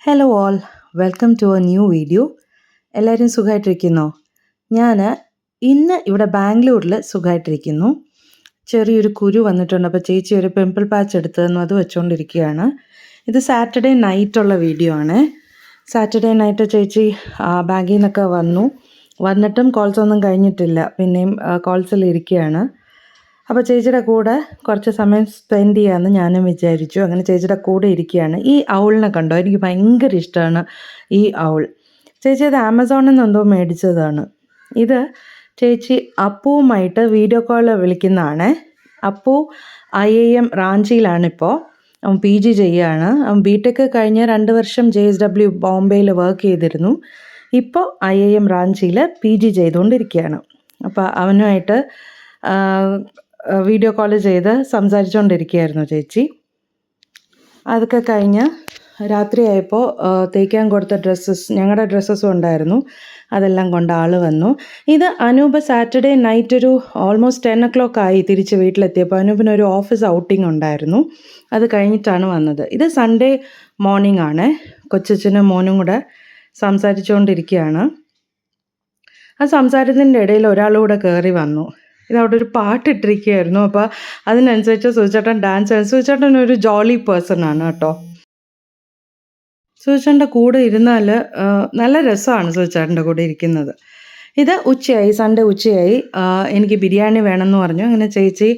Hello all, welcome to a new video. എല്ലാവരും സുഖമായിട്ടിരിക്കുന്നോ? ഞാൻ ഇന്ന് ഇവിടെ ബാംഗ്ലൂരിൽ സുഖമായിട്ടിരിക്കുന്നു. ചെറിയൊരു കുരു വന്നിട്ടുണ്ട്, അപ്പോൾ ചേച്ചി ഒരു പിമ്പിൾ പാച്ച് എടുത്തു തന്നു, അത് വെച്ചുകൊണ്ടിരിക്കുകയാണ്. ഇത് സാറ്റർഡേ നൈറ്റുള്ള വീഡിയോ ആണ്. സാറ്റർഡേ നൈറ്റ് ചേച്ചി ബാങ്കിൽ നിന്നൊക്കെ വന്നിട്ടും കോൾസ് ഒന്നും കഴിഞ്ഞിട്ടില്ല, പിന്നെയും കോൾസിലിരിക്കുകയാണ്. അപ്പോൾ ചേച്ചിയുടെ കൂടെ കുറച്ച് സമയം സ്പെൻഡ് ചെയ്യാമെന്ന് ഞാനും വിചാരിച്ചു. അങ്ങനെ ചേച്ചിയുടെ കൂടെ ഇരിക്കുകയാണ്. ഈ ഔളിനെ കണ്ടോ? എനിക്ക് ഭയങ്കര ഇഷ്ടമാണ് ഈ ഔൾ. ചേച്ചി അത് ആമസോണിൽ നിന്ന് എന്തോ മേടിച്ചതാണ്. ഇത് ചേച്ചി അപ്പുവുമായിട്ട് വീഡിയോ കോൾ വിളിക്കുന്നതാണ്. അപ്പു IIM റാഞ്ചിയിലാണിപ്പോൾ. അവൻ PG ചെയ്യുകയാണ്. അവൻ BTech കഴിഞ്ഞ് 2 വർഷം JSW ബോംബെയിൽ വർക്ക് ചെയ്തിരുന്നു. ഇപ്പോൾ IIM റാഞ്ചിയിൽ PG ചെയ്തുകൊണ്ടിരിക്കുകയാണ്. അപ്പോൾ അവനുമായിട്ട് വീഡിയോ കോൾ ചെയ്ത് സംസാരിച്ചുകൊണ്ടിരിക്കുകയായിരുന്നു ചേച്ചി. അതൊക്കെ കഴിഞ്ഞ് രാത്രിയായപ്പോൾ തേക്കാൻ കൊടുത്ത ഞങ്ങളുടെ ഡ്രസ്സസും ഉണ്ടായിരുന്നു, അതെല്ലാം കൊണ്ട് ആൾ വന്നു. ഇത് അനൂപ് സാറ്റർഡേ നൈറ്റ് ഒരു ഓൾമോസ്റ്റ് 10 o'clock ആയി തിരിച്ച് വീട്ടിലെത്തിയപ്പോൾ. അനൂപിനൊരു ഓഫീസ് ഔട്ടിംഗ് ഉണ്ടായിരുന്നു, അത് കഴിഞ്ഞിട്ടാണ് വന്നത്. ഇത് സൺഡേ മോർണിംഗ് ആണ്. കൊച്ചച്ഛനും മോനും കൂടെ സംസാരിച്ചുകൊണ്ടിരിക്കുകയാണ്. ആ സംസാരത്തിൻ്റെ ഇടയിൽ ഒരാളുകൂടെ കയറി വന്നു. ഇതവിടെ ഒരു പാട്ടിട്ടിരിക്കുകയായിരുന്നു. അപ്പോൾ അതിനനുസരിച്ച് സുചേട്ടൻ ഡാൻസ്. സുചേട്ടൻ ഒരു ജോളി പേഴ്സൺ ആണ് കേട്ടോ. സുചേട്ടൻ്റെ കൂടെ ഇരുന്നാൽ നല്ല രസമാണ് സുചേട്ടൻ്റെ കൂടെ ഇരിക്കുന്നത്. ഇത് ഉച്ചയായി, സൺഡേ ഉച്ചയായി. എനിക്ക് ബിരിയാണി വേണമെന്ന് പറഞ്ഞു. അങ്ങനെ ചേച്ചി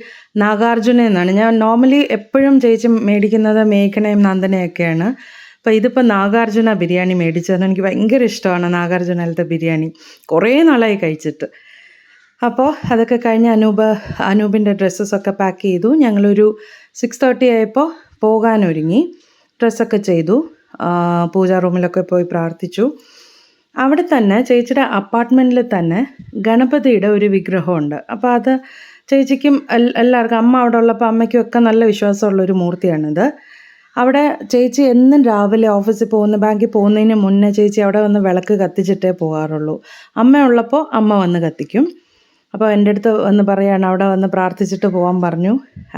നാഗാർജുന എന്നാണ്. ഞാൻ നോർമലി എപ്പോഴും ചേച്ചി മേടിക്കുന്നത് മേഘനയും നന്ദനയൊക്കെയാണ്. അപ്പോൾ ഇതിപ്പോൾ നാഗാർജുന ബിരിയാണി മേടിച്ചതെന്ന്. എനിക്ക് ഭയങ്കര ഇഷ്ടമാണ് നാഗാർജുനയിലത്തെ ബിരിയാണി, കുറേ നാളായി കഴിച്ചിട്ട്. അപ്പോൾ അതൊക്കെ കഴിഞ്ഞ് അനൂപിൻ്റെ ഡ്രസ്സസൊക്കെ പാക്ക് ചെയ്തു. ഞങ്ങളൊരു 6:30 ആയപ്പോൾ പോകാനൊരുങ്ങി. ഡ്രസ്സൊക്കെ ചെയ്തു, പൂജാ റൂമിലൊക്കെ പോയി പ്രാർത്ഥിച്ചു. അവിടെ തന്നെ ചേച്ചിയുടെ അപ്പാർട്ട്മെൻറ്റിൽ തന്നെ ഗണപതിയുടെ ഒരു വിഗ്രഹമുണ്ട്. അപ്പോൾ അത് ചേച്ചിക്കും എല്ലാവർക്കും, അമ്മ അവിടെ ഉള്ളപ്പോൾ അമ്മയ്ക്കും ഒക്കെ നല്ല വിശ്വാസമുള്ളൊരു മൂർത്തിയാണിത്. അവിടെ ചേച്ചി എന്നും രാവിലെ ഓഫീസിൽ ബാങ്കിൽ പോകുന്നതിന് മുന്നേ ചേച്ചി അവിടെ വന്ന് വിളക്ക് കത്തിച്ചിട്ടേ പോകാറുള്ളൂ. അമ്മ ഉള്ളപ്പോൾ അമ്മ വന്ന് കത്തിക്കും. അപ്പോൾ എൻ്റെ അടുത്ത് വന്ന് പറയുകയാണ് അവിടെ വന്ന് പ്രാർത്ഥിച്ചിട്ട് പോകാൻ പറഞ്ഞു.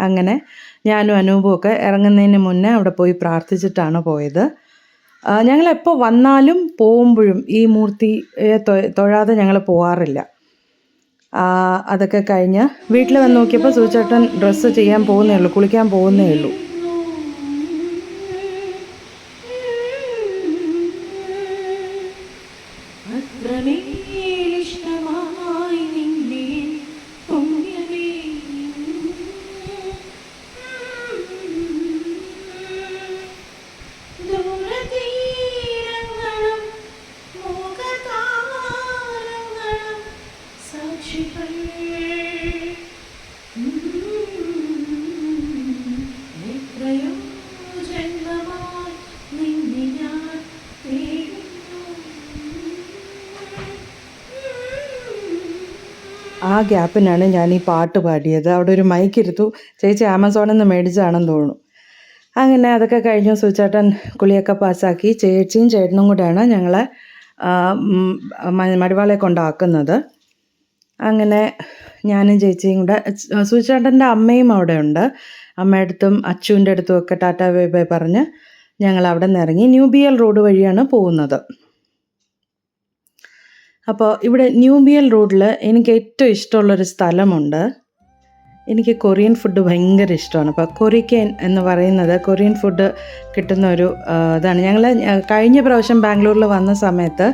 അങ്ങനെ ഞാനും അനൂപും ഒക്കെ ഇറങ്ങുന്നതിന് മുന്നേ അവിടെ പോയി പ്രാർത്ഥിച്ചിട്ടാണ് പോയത്. ഞങ്ങളെപ്പോൾ വന്നാലും പോകുമ്പോഴും ഈ മൂർത്തിയെ തൊഴാതെ ഞങ്ങൾ പോകാറില്ല. അതൊക്കെ കഴിഞ്ഞ് വീട്ടിൽ വന്ന് നോക്കിയപ്പോൾ സുചേട്ടൻ ഡ്രസ്സ് ചെയ്യാൻ പോകുന്നേ ഉള്ളൂ, കുളിക്കാൻ പോകുന്നേ ഉള്ളൂ. ആ ഗ്യാപ്പിനാണ് ഞാൻ ഈ പാട്ട് പാടിയത്. അവിടെ ഒരു മൈക്ക് ഇരുത്തു. ചേച്ചി ആമസോണിൽ നിന്ന് മേടിച്ചതാണെന്ന് തോന്നുന്നു. അങ്ങനെ അതൊക്കെ കഴിഞ്ഞു. സുചേട്ടൻ കുളിയൊക്കെ പാസ്സാക്കി. ചേച്ചിയും ചേട്ടനും കൂടെയാണ് ഞങ്ങളെ മടിവാളയെ കൊണ്ടാക്കുന്നത്. അങ്ങനെ ഞാനും ചേച്ചിയും കൂടെ, സുചേട്ടൻ്റെ അമ്മയും അവിടെ ഉണ്ട്. അമ്മയുടെ അടുത്തും അച്ചുവിൻ്റെ അടുത്തും ഒക്കെ ടാറ്റ ബൈ ബൈ പറഞ്ഞ് ഞങ്ങൾ അവിടെ നിന്ന് ഇറങ്ങി. ന്യൂ BL റോഡ് വഴിയാണ് പോകുന്നത്. അപ്പോൾ ഇവിടെ ന്യൂ BL റോഡിൽ എനിക്ക് ഏറ്റവും ഇഷ്ടമുള്ളൊരു സ്ഥലമുണ്ട്. എനിക്ക് കൊറിയൻ ഫുഡ് ഭയങ്കര ഇഷ്ടമാണ്. അപ്പോൾ കൊറിക്കൻ എന്ന് പറയുന്നത് കൊറിയൻ ഫുഡ് കിട്ടുന്ന ഒരു ഇതാണ്. ഞങ്ങൾ കഴിഞ്ഞ പ്രാവശ്യം ബാംഗ്ലൂരിൽ വന്ന സമയത്ത്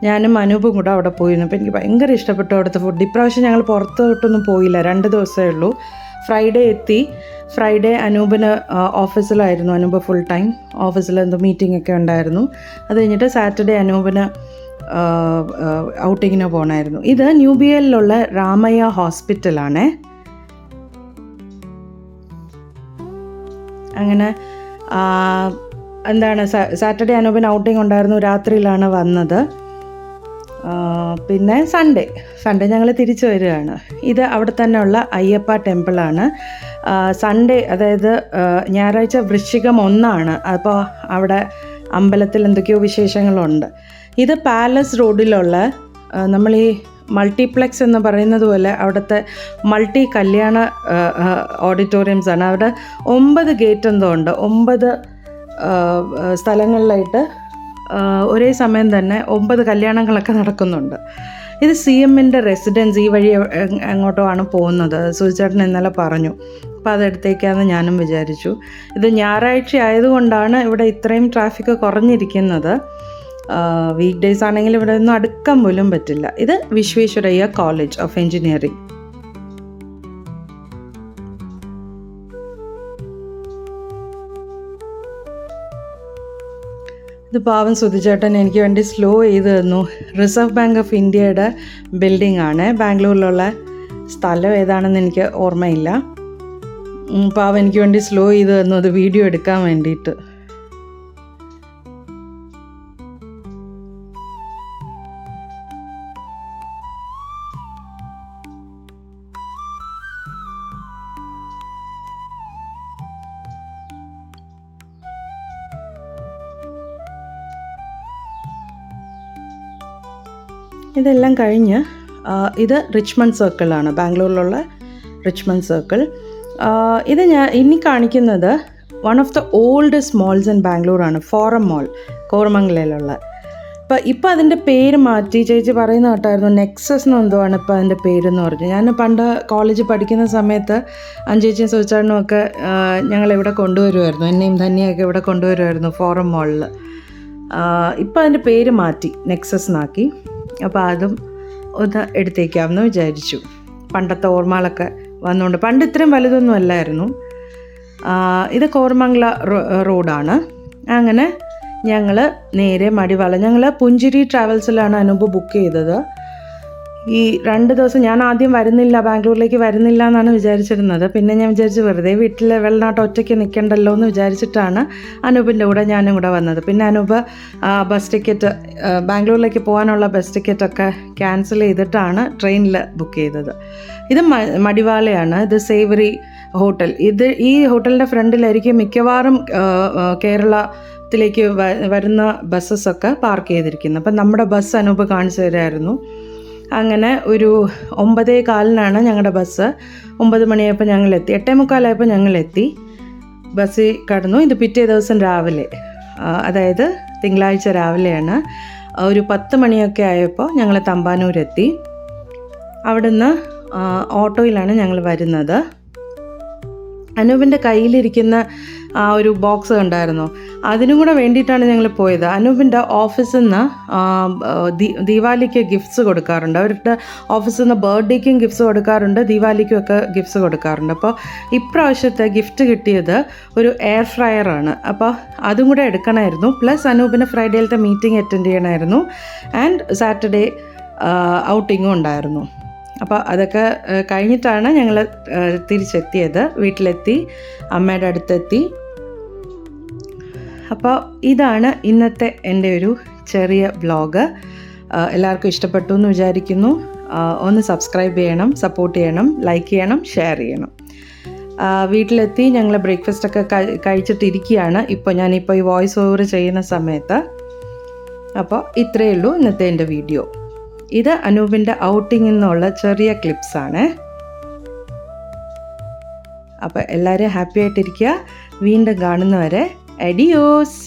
ഞാനും അനൂപും കൂടെ അവിടെ പോയിരുന്നു. അപ്പോൾ എനിക്ക് ഭയങ്കര ഇഷ്ടപ്പെട്ടു അവിടുത്തെ ഫുഡ്. ഇപ്രാവശ്യം ഞങ്ങൾ പുറത്തോട്ടൊന്നും പോയില്ല, 2 ദിവസമേ ഉള്ളൂ. ഫ്രൈഡേ എത്തി. ഫ്രൈഡേ അനൂപിന് ഓഫീസിലായിരുന്നു. അനൂപ് ഫുൾ ടൈം ഓഫീസിൽ എന്തോ മീറ്റിംഗ് ഒക്കെ ഉണ്ടായിരുന്നു. അത് കഴിഞ്ഞിട്ട് സാറ്റർഡേ അനൂപിന് ഔട്ടിങ്ങിന് പോകണമായിരുന്നു. ഇത് ന്യൂ BLലുള്ള രാമയ്യ ഹോസ്പിറ്റലാണ്. അങ്ങനെ എന്താണ് സാറ്റർഡേ അനൂപിന് ഔട്ടിങ് ഉണ്ടായിരുന്നു. രാത്രിയിലാണ് വന്നത്. പിന്നെ സൺഡേ ഞങ്ങൾ തിരിച്ചു വരികയാണ്. ഇത് അവിടെ തന്നെ ഉള്ള അയ്യപ്പ ടെമ്പിളാണ്. സൺഡേ, അതായത് ഞായറാഴ്ച വൃശ്ചികം 1 അപ്പോൾ അവിടെ അമ്പലത്തിൽ എന്തൊക്കെയോ വിശേഷങ്ങളുണ്ട്. ഇത് പാലസ് റോഡിലുള്ള നമ്മൾ ഈ മൾട്ടിപ്ലെക്സ് എന്ന് പറയുന്നത് പോലെ അവിടുത്തെ മൾട്ടി കല്യാണ ഓഡിറ്റോറിയംസാണ്. അവിടെ 9 ഗേറ്റ് എന്തോ ഉണ്ട്. 9 സ്ഥലങ്ങളിലായിട്ട് ഒരേ സമയം തന്നെ 9 കല്യാണങ്ങളൊക്കെ നടക്കുന്നുണ്ട്. ഇത് CMൻ്റെ റെസിഡൻസ് ഈ വഴി എങ്ങോട്ടോ ആണ് പോകുന്നത്. സുചേട്ടൻ ഇന്നലെ പറഞ്ഞു. അപ്പോൾ അതെടുത്തേക്കാന്ന് ഞാനും വിചാരിച്ചു. ഇത് ഞായറാഴ്ച ആയതുകൊണ്ടാണ് ഇവിടെ ഇത്രയും ട്രാഫിക് കുറഞ്ഞിരിക്കുന്നത്. വീക്ക് ഡേയ്സ് ആണെങ്കിൽ ഇവിടെ ഒന്നും അടുക്കാൻ പോലും പറ്റില്ല. ഇത് വിശ്വേശ്വരയ്യ കോളേജ് ഓഫ് എഞ്ചിനീയറിംഗ്. ഇത് പാവം സുധിച്ചേട്ടൻ എനിക്ക് വേണ്ടി സ്ലോ ചെയ്ത് തന്നു. റിസർവ് ബാങ്ക് ഓഫ് ഇന്ത്യയുടെ ബിൽഡിംഗ് ആണ്. ബാംഗ്ലൂരിലുള്ള സ്ഥലം ഏതാണെന്ന് എനിക്ക് ഓർമ്മയില്ല. പാവം എനിക്ക് വേണ്ടി സ്ലോ ചെയ്ത് തന്നു അത് വീഡിയോ എടുക്കാൻ വേണ്ടിയിട്ട്. ഇതെല്ലാം കഴിഞ്ഞ് ഇത് റിച്ച്മണ്ട് സർക്കിളാണ്, ബാംഗ്ലൂരിലുള്ള റിച്ച്മണ്ട് സർക്കിൾ. ഇത് ഞാൻ ഇനി കാണിക്കുന്നത് one of the oldest malls in ബാംഗ്ലൂരാണ്, ഫോറം മോൾ, കോരമംഗലയിലുള്ള. ഇപ്പോൾ അതിൻ്റെ പേര് മാറ്റി. ചേച്ചി പറയുന്ന കേട്ടായിരുന്നു നെക്സസ് എന്ന് എന്തോ ആണ് ഇപ്പോൾ അതിൻ്റെ പേരെന്ന് പറഞ്ഞു. ഞാൻ പണ്ട് കോളേജിൽ പഠിക്കുന്ന സമയത്ത് അഞ്ചേച്ചിയും സുചാട്ടനും ഒക്കെ ഞങ്ങളിവിടെ കൊണ്ടുവരുമായിരുന്നു, എന്നെയും ധന്യയൊക്കെ ഇവിടെ കൊണ്ടുവരുമായിരുന്നു ഫോറം മോളിൽ. ഇപ്പോൾ അതിൻ്റെ പേര് മാറ്റി, നെക്സസ് എന്നാക്കി. അപ്പോൾ അതും ഒന്ന് എടുത്തേക്കാമെന്ന് വിചാരിച്ചു. പണ്ടത്തെ ഓർമ്മകളൊക്കെ വന്നുകൊണ്ട്, പണ്ട് ഇത്രയും വലുതൊന്നും അല്ലായിരുന്നു. ഇത് കോരമംഗല റോഡാണ്. അങ്ങനെ ഞങ്ങൾ നേരെ മടിവാള, ഞങ്ങൾ പുഞ്ചിരി ട്രാവൽസിലാണ് അനൂപ് ബുക്ക് ചെയ്തത്. ഈ 2 ദിവസം ഞാൻ ആദ്യം വരുന്നില്ല, ബാംഗ്ലൂരിലേക്ക് വരുന്നില്ല എന്നാണ് വിചാരിച്ചിരുന്നത്. പിന്നെ ഞാൻ വിചാരിച്ചു വെറുതെ വീട്ടിൽ വെള്ളനാട്ട് ഒറ്റയ്ക്ക് നിൽക്കണ്ടല്ലോ എന്ന് വിചാരിച്ചിട്ടാണ് അനൂപിൻ്റെ കൂടെ ഞാനും കൂടെ വന്നത്. പിന്നെ അനൂപ് ബസ് ടിക്കറ്റ്, ബാംഗ്ലൂരിലേക്ക് പോകാനുള്ള ബസ് ടിക്കറ്റൊക്കെ ക്യാൻസൽ ചെയ്തിട്ടാണ് ട്രെയിനിൽ ബുക്ക് ചെയ്തത്. ഇത് മടിവാളയാണ്. ഇത് സേവറി ഹോട്ടൽ. ഈ ഹോട്ടലിൻ്റെ ഫ്രണ്ടിലായിരിക്കും മിക്കവാറും കേരളത്തിലേക്ക് വരുന്ന ബസ്സസൊക്കെ പാർക്ക് ചെയ്തിരിക്കുന്നത്. അപ്പം നമ്മുടെ ബസ് അനൂപ് കാണിച്ചു തരായിരുന്നു. അങ്ങനെ ഒരു 9:15 ഞങ്ങളുടെ ബസ്. 9 മണിയായപ്പോൾ ഞങ്ങളെത്തി. 8:45 ഞങ്ങളെത്തി, ബസ്സിൽ കടന്നു. ഇത് പിറ്റേ ദിവസം രാവിലെ, അതായത് തിങ്കളാഴ്ച രാവിലെയാണ്. ഒരു 10 മണിയൊക്കെ ആയപ്പോൾ ഞങ്ങൾ തമ്പാനൂരെത്തി. അവിടുന്ന് ഓട്ടോയിലാണ് ഞങ്ങൾ വരുന്നത്. അനൂപിൻ്റെ കയ്യിലിരിക്കുന്ന ആ ഒരു ബോക്സ് കണ്ടായിരുന്നു, അതിനും കൂടെ വേണ്ടിയിട്ടാണ് ഞങ്ങൾ പോയത്. അനൂപിൻ്റെ ഓഫീസിൽ നിന്ന് ദീപാവലിക്ക് ഗിഫ്റ്റ്സ് കൊടുക്കാറുണ്ട്. അവരുടെ ഓഫീസിൽ നിന്ന് ബർത്ത്ഡേക്കും ഗിഫ്റ്റ്സ് കൊടുക്കാറുണ്ട്, ദീപാവലിക്കും ഒക്കെ ഗിഫ്റ്റ്സ് കൊടുക്കാറുണ്ട്. അപ്പോൾ ഇപ്രാവശ്യത്തെ ഗിഫ്റ്റ് കിട്ടിയത് ഒരു എയർ ഫ്രയറാണ്. അപ്പോൾ അതും കൂടെ എടുക്കണമായിരുന്നു. പ്ലസ് അനൂപിന് ഫ്രൈഡേയിലത്തെ മീറ്റിംഗ് അറ്റൻഡ് ചെയ്യണമായിരുന്നു. ആൻഡ് സാറ്റർഡേ ഔട്ടിങ്ങും ഉണ്ടായിരുന്നു. അപ്പോൾ അതൊക്കെ കഴിഞ്ഞിട്ടാണ് ഞങ്ങൾ തിരിച്ചെത്തിയത്. വീട്ടിലെത്തി, അമ്മയുടെ അടുത്തെത്തി. അപ്പോൾ ഇതാണ് ഇന്നത്തെ എൻ്റെ ഒരു ചെറിയ വ്ലോഗ്. എല്ലാവർക്കും ഇഷ്ടപ്പെട്ടു എന്ന് വിചാരിക്കുന്നു. ഒന്ന് സബ്സ്ക്രൈബ് ചെയ്യണം, സപ്പോർട്ട് ചെയ്യണം, ലൈക്ക് ചെയ്യണം, ഷെയർ ചെയ്യണം. വീട്ടിലെത്തി ഞങ്ങൾ ബ്രേക്ക്ഫാസ്റ്റൊക്കെ കഴിച്ചിട്ടിരിക്കുകയാണ് ഞാനിപ്പോൾ ഈ വോയിസ് ഓവർ ചെയ്യുന്ന സമയത്ത്. അപ്പോൾ ഇത്രയേ ഉള്ളൂ ഇന്നത്തെ എൻ്റെ വീഡിയോ. ഇത് അനൂപിൻ്റെ ഔട്ടിങ്ങിൽ നിന്നുള്ള ചെറിയ ക്ലിപ്സാണ്. അപ്പോൾ എല്ലാവരും ഹാപ്പി ആയിട്ടിരിക്കുക. വീണ്ടും കാണുന്നവരെ അഡിയോസ്.